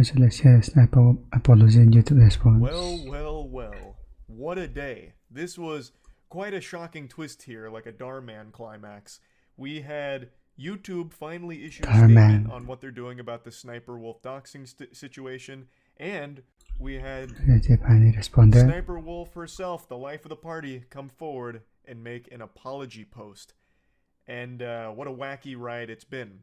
SSSniper apology and YouTube response. Well. What a day. This was quite a shocking twist here, like a Darman climax. We had YouTube finally issue a statement on what they're doing about the SSSniperWolf doxing situation, and we had SSSniperWolf herself, the life of the party, come forward and make an apology post. And what a wacky ride it's been.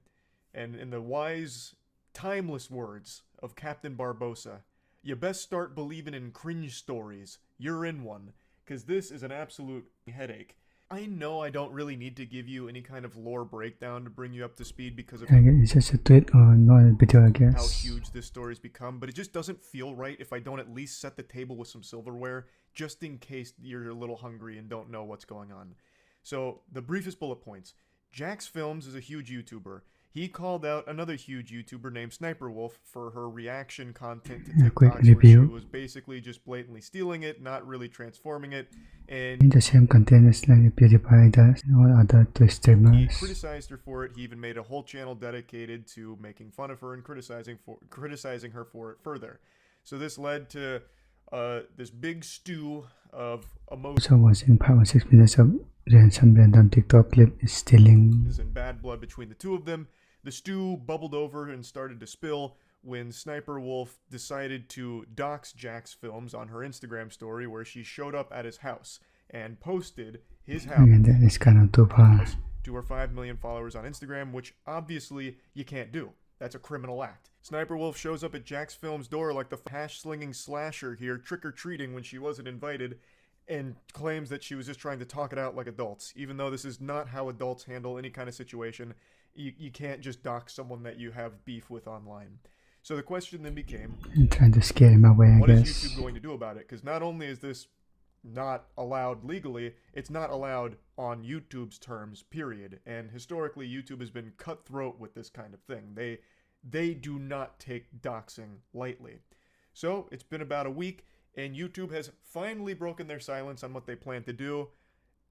And in the wise, timeless words of Captain Barbossa, you best start believing in cringe stories. You're in one, because this is an absolute headache. I know I don't really need to give you any kind of lore breakdown to bring you up to speed because of it's just a tweet or not a video, I guess. How huge this story's become, but it just doesn't feel right if I don't at least set the table with some silverware, just in case you're a little hungry and don't know what's going on. So, the briefest bullet points. Jax Films is a huge YouTuber. He called out another huge YouTuber named SSSniperWolf for her reaction content to TikTok, where she was basically just blatantly stealing it, not really transforming it, and in the same content as like PewDiePie does and all other Twitch streamers. He criticized her for it. He even made a whole channel dedicated to making fun of her and criticizing her for it further. So this led to this big stew of emotions. So watching 5 or 6 minutes of some random TikTok clip is stealing. And bad blood between the two of them. The stew bubbled over and started to spill when SSSniperWolf decided to dox Jax Films on her Instagram story, where she showed up at his house and posted his house to her 5 million followers on Instagram, which obviously you can't do. That's a criminal act. SSSniperWolf shows up at Jax Films' door like the hash-slinging slasher here, trick-or-treating when she wasn't invited, and claims that she was just trying to talk it out like adults, even though this is not how adults handle any kind of situation. You can't just dox someone that you have beef with online. So the question then became, trying to scare him away, what is YouTube going to do about it? Because not only is this not allowed legally, it's not allowed on YouTube's terms, period. And historically, YouTube has been cutthroat with this kind of thing. They do not take doxing lightly. So it's been about a week, and YouTube has finally broken their silence on what they plan to do.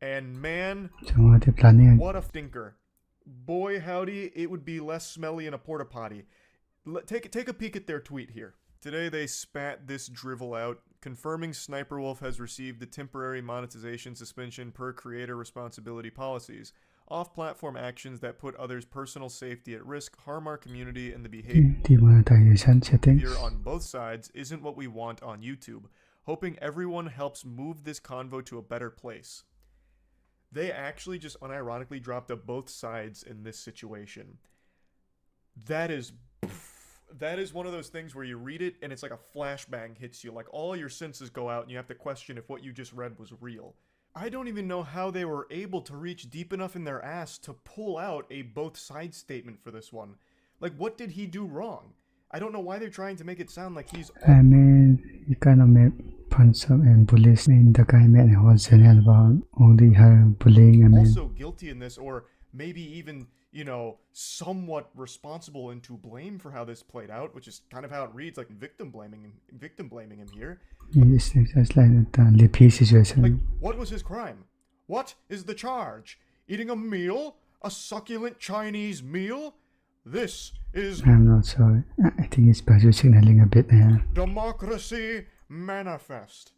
And man, what a stinker. Boy howdy, it would be less smelly in a porta potty. Take a peek at their tweet here. Today they spat this drivel out, confirming SSSniperWolf has received the temporary monetization suspension per creator responsibility policies. Off-platform actions that put others' personal safety at risk harm our community, and the behavior demonetization settings on both sides isn't what we want on YouTube. Hoping everyone helps move this convo to a better place. They actually just unironically dropped up both sides in this situation. That is one of those things where you read it and it's like a flashbang hits you. Like all your senses go out and you have to question if what you just read was real. I don't even know how they were able to reach deep enough in their ass to pull out a both sides statement for this one. Like, what did he do wrong? I don't know why they're trying to make it sound like he's... I mean, he kind of made fun of and bullies. I mean, the guy made a whole channel about only her bullying. I mean, also guilty in this, or maybe even, you know, somewhat responsible and to blame for how this played out, which is kind of how it reads, like victim blaming him here. It's just like the Lippy situation. Like, what was his crime? What is the charge? Eating a meal? A succulent Chinese meal? This is... I'm not sure. I think it's virtue signaling a bit there. Democracy manifest.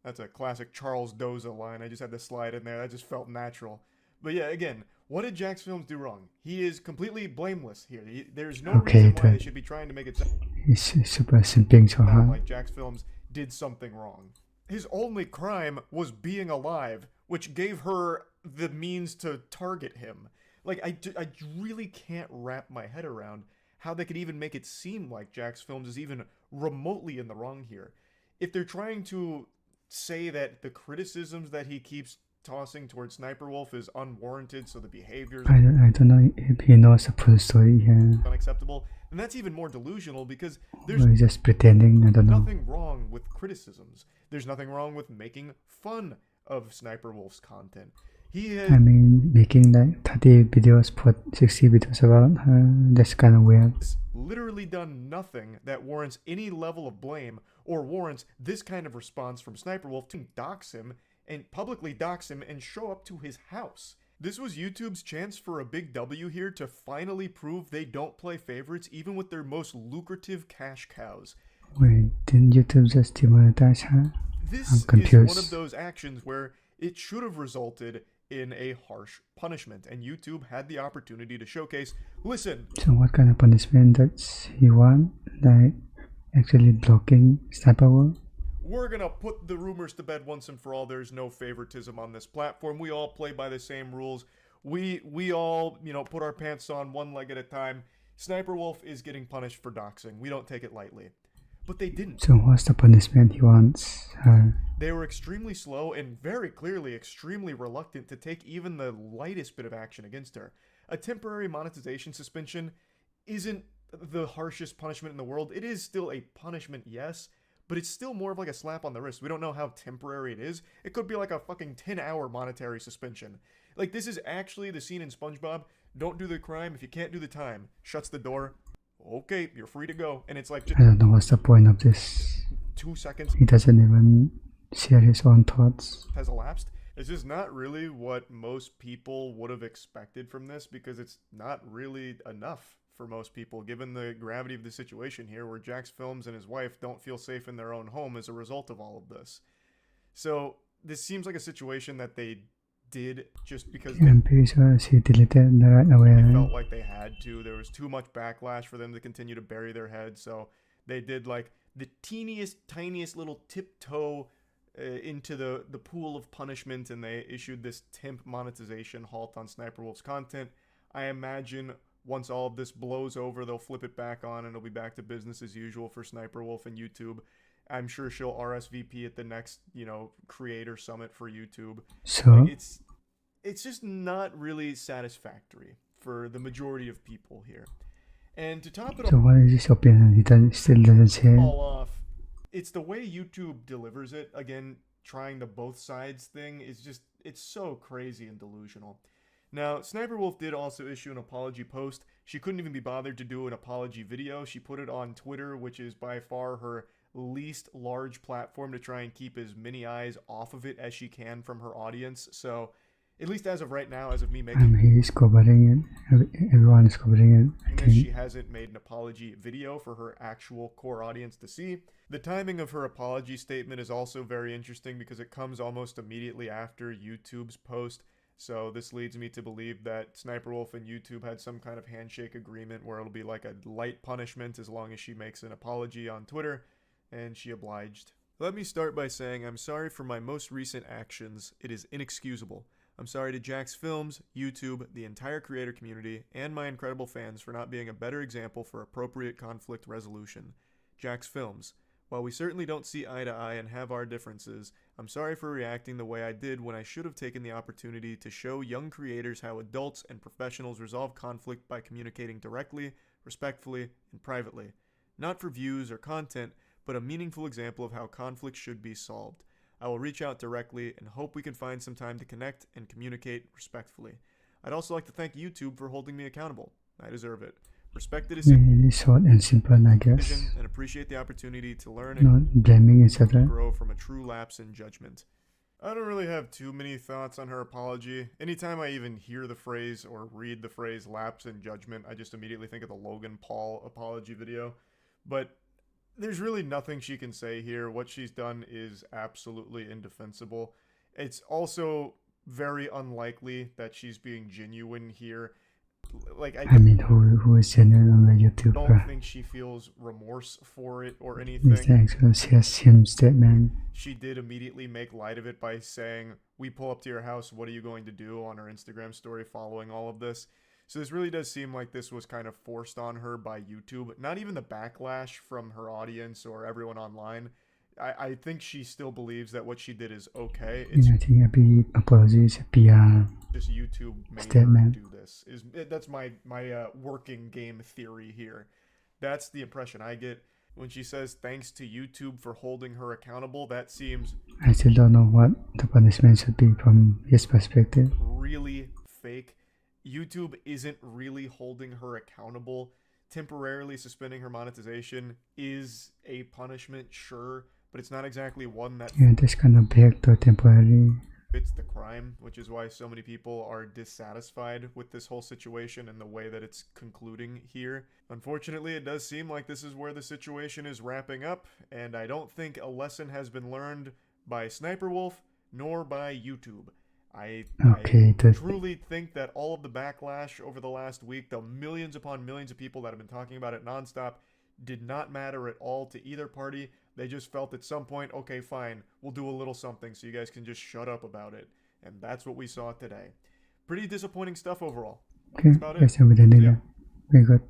That's a classic Charles Doza line. I just had to slide in there. That just felt natural. But yeah, again, what did Jax Films do wrong? He is completely blameless here. There's no reason why they should be trying to make it sound he's super simping so hard. like Jax Films did something wrong. His only crime was being alive, which gave her the means to target him. Like, I really can't wrap my head around how they could even make it seem like Jax Films is even remotely in the wrong here. If they're trying to say that the criticisms that he keeps tossing towards SSSniperWolf is unwarranted, so the behaviors... I don't know if he knows the full story here. Unacceptable, and that's even more delusional because there's he's just pretending, I don't know. Nothing wrong with criticisms. There's nothing wrong with making fun of SSSniperWolf's content. I mean, making like 30 videos, put 60 videos about her, that's kind of weird. Literally done nothing that warrants any level of blame or warrants this kind of response from SSSniperWolf to dox him and publicly dox him and show up to his house. This was YouTube's chance for a big W here to finally prove they don't play favorites even with their most lucrative cash cows. Wait, didn't YouTube just demonetize her? This I'm is confused. one of those actions where it should have resulted in a harsh punishment, and YouTube had the opportunity to showcase, listen. So what kind of punishment does he want? Like actually blocking SSniperWolf? We're gonna put the rumors to bed once and for all. There's no favoritism on this platform. We all play by the same rules. We all, put our pants on one leg at a time. SSniperWolf is getting punished for doxing. We don't take it lightly. But they didn't. So what's the punishment he wants her? They were extremely slow and very clearly extremely reluctant to take even the lightest bit of action against her. A temporary monetization suspension isn't the harshest punishment in the world. It is still a punishment, yes, but it's still more of like a slap on the wrist. We don't know how temporary it is. It could be like a fucking 10-hour monetary suspension. Like, this is actually the scene in SpongeBob. Don't do the crime if you can't do the time. Shuts the door. Okay, you're free to go. And it's like just I don't know what's the point of this. 2 seconds He doesn't even share his own thoughts. has elapsed. It's just not really what most people would have expected from this, because it's not really enough for most people, given the gravity of the situation here, where Jax Films and his wife don't feel safe in their own home as a result of all of this. So this seems like a situation that they did just because I'm pretty sure she deleted that right away. they Right? felt like they had to. There was too much backlash for them to continue to bury their head, so they did like the teeniest, tiniest little tiptoe into the pool of punishment, and they issued this temp monetization halt on SSniperWolf's content. I imagine once all of this blows over, they'll flip it back on and it'll be back to business as usual for SSniperWolf and YouTube. I'm sure she'll RSVP at the next, creator summit for YouTube. So Like, it's just not really satisfactory for the majority of people here. And to top it so what is his opinion? He still doesn't say. all off, it's the way YouTube delivers it. Again, trying the both sides thing is just, it's so crazy and delusional. Now, SSniperWolf did also issue an apology post. She couldn't even be bothered to do an apology video. She put it on Twitter, which is by far her least large platform, to try and keep as many eyes off of it as she can from her audience. So, at least as of right now, as of me making He's covering it. Everyone is covering it. I she think. hasn't made an apology video for her actual core audience to see. The timing of her apology statement is also very interesting because it comes almost immediately after YouTube's post. So this leads me to believe that SSniperWolf and YouTube had some kind of handshake agreement where it'll be like a light punishment as long as she makes an apology on Twitter, and she obliged. Let me start by saying I'm sorry for my most recent actions. It is inexcusable. I'm sorry to Jax Films, YouTube, the entire creator community, and my incredible fans for not being a better example for appropriate conflict resolution. Jax Films, while we certainly don't see eye to eye and have our differences, I'm sorry for reacting the way I did when I should have taken the opportunity to show young creators how adults and professionals resolve conflict by communicating directly, respectfully, and privately. Not for views or content, but a meaningful example of how conflict should be solved. I will reach out directly and hope we can find some time to connect and communicate respectfully. I'd also like to thank YouTube for holding me accountable. I deserve it. Respect the decision Really short and simple, I guess. and appreciate the opportunity to learn Not and blaming each other. grow from a true lapse in judgment. I don't really have too many thoughts on her apology. Anytime I even hear the phrase or read the phrase lapse in judgment, I just immediately think of the Logan Paul apology video. But there's really nothing she can say here. What she's done is absolutely indefensible. It's also very unlikely that she's being genuine here. Like, I mean, who is genuine on the YouTube? don't think she feels remorse for it or Is the anything. actual CSM statement? She did immediately make light of it by saying, "We pull up to your house, what are you going to do?" on her Instagram story following all of this. So this really does seem like this was kind of forced on her by YouTube. Not even the backlash from her audience or everyone online. I think she still believes that what she did is okay. It's I think every apology is a PR just YouTube made her statement. do this. That's my working game theory here. That's the impression I get when she says thanks to YouTube for holding her accountable. That seems I still don't know what the punishment should be from his perspective. really fake. YouTube isn't really holding her accountable. Temporarily suspending her monetization is a punishment, sure, but it's not exactly one that Yeah, this kind of break to temporary fits the crime, which is why so many people are dissatisfied with this whole situation and the way that it's concluding here. Unfortunately, it does seem like this is where the situation is wrapping up, and I don't think a lesson has been learned by SSSniperWolf nor by YouTube. I truly think that all of the backlash over the last week, the millions upon millions of people that have been talking about it nonstop, did not matter at all to either party. They just felt at some point, okay, fine, we'll do a little something so you guys can just shut up about it. And that's what we saw today. Pretty disappointing stuff overall. Okay, That's about it. let's have it. So, yeah. Very good.